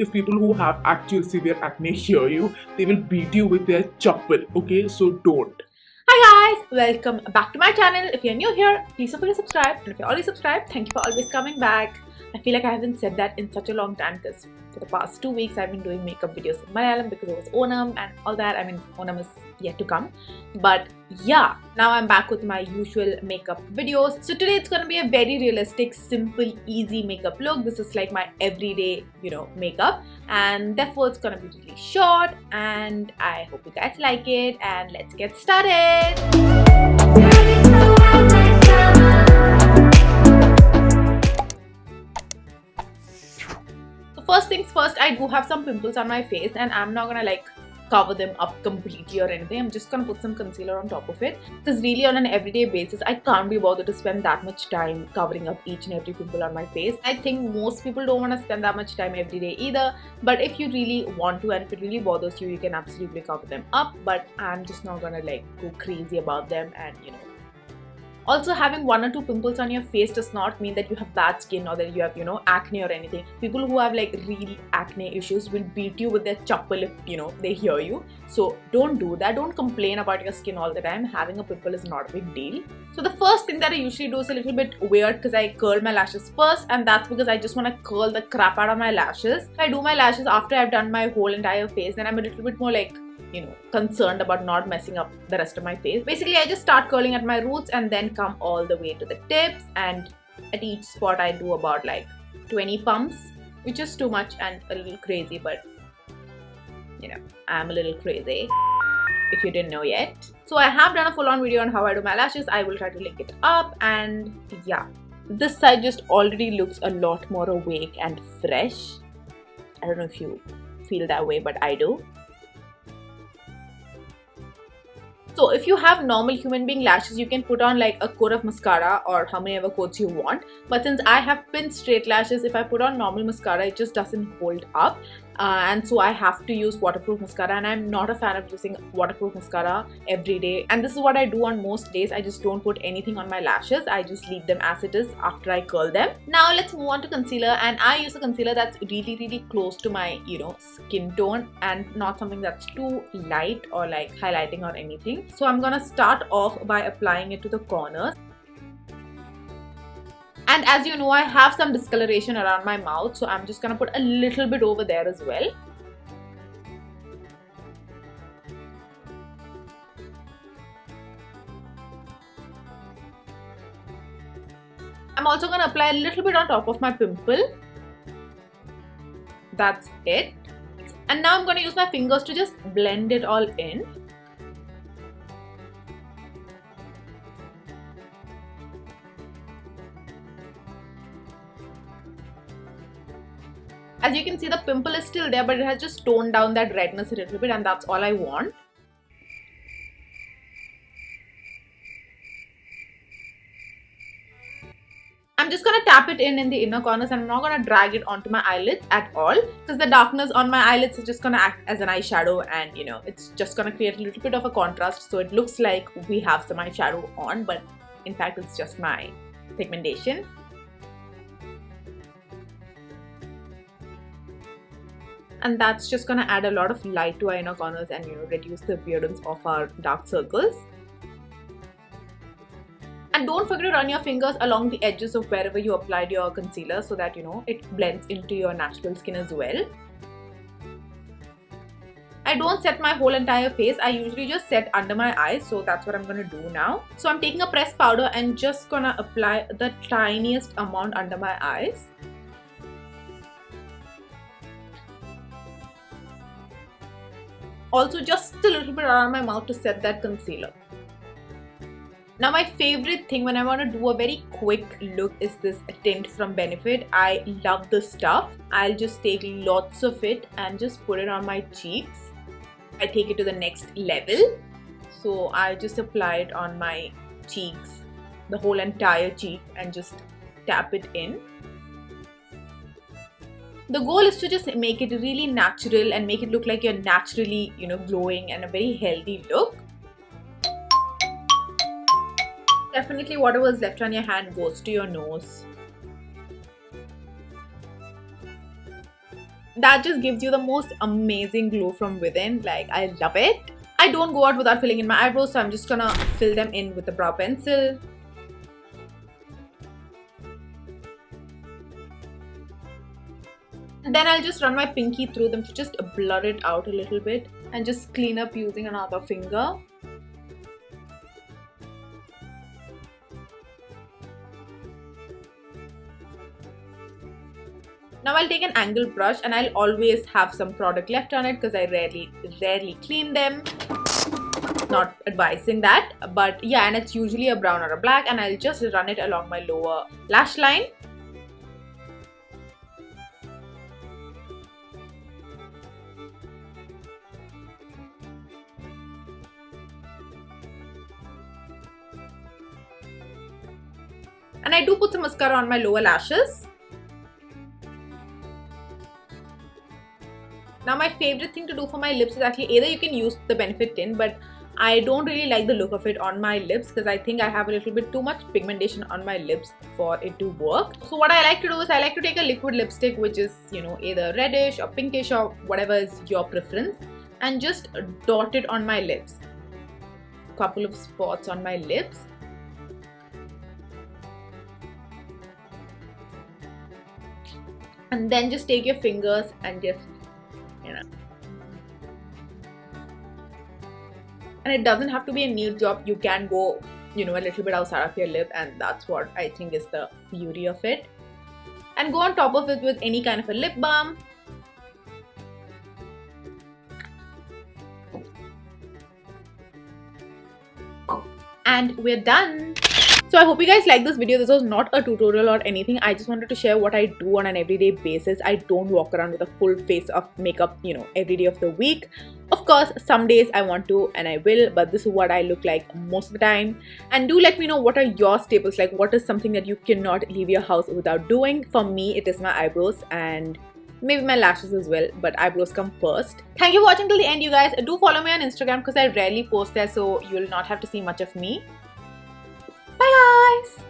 if people who have actual severe acne hear you, they will beat you with their chappal. Okay, so don't. Hi guys, welcome back to my channel. If you're new here, please don't forget to subscribe, and if you're already subscribed, thank you for always coming back. I feel like I haven't said that in such a long time because for the past 2 weeks I've been doing makeup videos in Malayalam because it was Onam and all that. I mean, Onam is yet to come. But yeah, now I'm back with my usual makeup videos. So today it's gonna be a very realistic, simple, easy makeup look. This is like my everyday, makeup, and therefore it's gonna be really short, and I hope you guys like it, and let's get started. First things first, I do have some pimples on my face, and I'm not gonna cover them up completely or anything. I'm just gonna put some concealer on top of it because really on an everyday basis I can't be bothered to spend that much time covering up each and every pimple on my face. I think most people don't want to spend that much time every day either, but if you really want to and if it really bothers you, you can absolutely cover them up, but I'm just not gonna go crazy about them. And also, having 1 or 2 pimples on your face does not mean that you have bad skin or that you have, acne or anything. People who have real acne issues will beat you with their chappal if, they hear you. So don't do that. Don't complain about your skin all the time. Having a pimple is not a big deal. So the first thing that I usually do is a little bit weird because I curl my lashes first, and that's because I just want to curl the crap out of my lashes. I do my lashes after I've done my whole entire face, and I'm a little bit more concerned about not messing up the rest of my face. Basically, I just start curling at my roots and then come all the way to the tips, and at each spot I do about 20 pumps, which is too much and a little crazy, but I'm a little crazy if you didn't know yet. So I have done a full-on video on how I do my lashes. I will try to link it up, and yeah, this side just already looks a lot more awake and fresh. I don't know if you feel that way, but I do. So if you have normal human being lashes, you can put on a coat of mascara or how many ever coats you want. But since I have pin straight lashes, if I put on normal mascara, it just doesn't hold up. And so I have to use waterproof mascara, and I'm not a fan of using waterproof mascara every day. And this is what I do on most days. I just don't put anything on my lashes. I just leave them as it is after I curl them. Now let's move on to concealer, and I use a concealer that's really, really close to my, skin tone and not something that's too light or highlighting or anything. So I'm gonna start off by applying it to the corners. And as you know, I have some discoloration around my mouth, so I'm just gonna put a little bit over there as well. I'm also gonna apply a little bit on top of my pimple. That's it. And now I'm gonna use my fingers to just blend it all in. As you can see, the pimple is still there, but it has just toned down that redness a little bit, and that's all I want. I'm just gonna tap it in the inner corners, and I'm not gonna drag it onto my eyelids at all because the darkness on my eyelids is just gonna act as an eyeshadow, and it's just gonna create a little bit of a contrast, so it looks like we have some eyeshadow on, but in fact it's just my pigmentation. And that's just gonna add a lot of light to our inner corners and reduce the appearance of our dark circles. And don't forget to run your fingers along the edges of wherever you applied your concealer so that it blends into your natural skin as well. I don't set my whole entire face. I usually just set under my eyes, so that's what I'm gonna do now. So I'm taking a pressed powder and just gonna apply the tiniest amount under my eyes. Also just a little bit around my mouth to set that concealer. Now my favorite thing when I want to do a very quick look is this tint from Benefit. I love this stuff. I'll just take lots of it and just put it on my cheeks. I take it to the next level. So I just apply it on my cheeks, the whole entire cheek, and just tap it in. The goal is to just make it really natural and make it look like you're naturally, glowing, and a very healthy look. Definitely whatever is left on your hand goes to your nose. That just gives you the most amazing glow from within. Like, I love it. I don't go out without filling in my eyebrows, so I'm just gonna fill them in with the brow pencil. Then I'll just run my pinky through them to just blur it out a little bit and just clean up using another finger. Now I'll take an angle brush, and I'll always have some product left on it because I rarely clean them. Not advising that, but yeah, and it's usually a brown or a black, and I'll just run it along my lower lash line. And I do put some mascara on my lower lashes. Now my favorite thing to do for my lips is actually either you can use the Benefit Tint, but I don't really like the look of it on my lips because I think I have a little bit too much pigmentation on my lips for it to work. So what I like to do is I like to take a liquid lipstick, which is, you know, either reddish or pinkish or whatever is your preference, and just dot it on my lips. Couple of spots on my lips. And then just take your fingers and just, you know. And it doesn't have to be a nude job. You can go, you know, a little bit outside of your lip, and that's what I think is the beauty of it. And go on top of it with any kind of a lip balm. And we're done. So I hope you guys like this video. This was not a tutorial or anything. I just wanted to share what I do on an everyday basis. I don't walk around with a full face of makeup, you know, every day of the week. Of course, some days I want to and I will, but this is what I look like most of the time. And do let me know what are your staples, like what is something that you cannot leave your house without doing. For me, it is my eyebrows and maybe my lashes as well, but eyebrows come first. Thank you for watching till the end, you guys. Do follow me on Instagram because I rarely post there, so you'll not have to see much of me. Bye guys!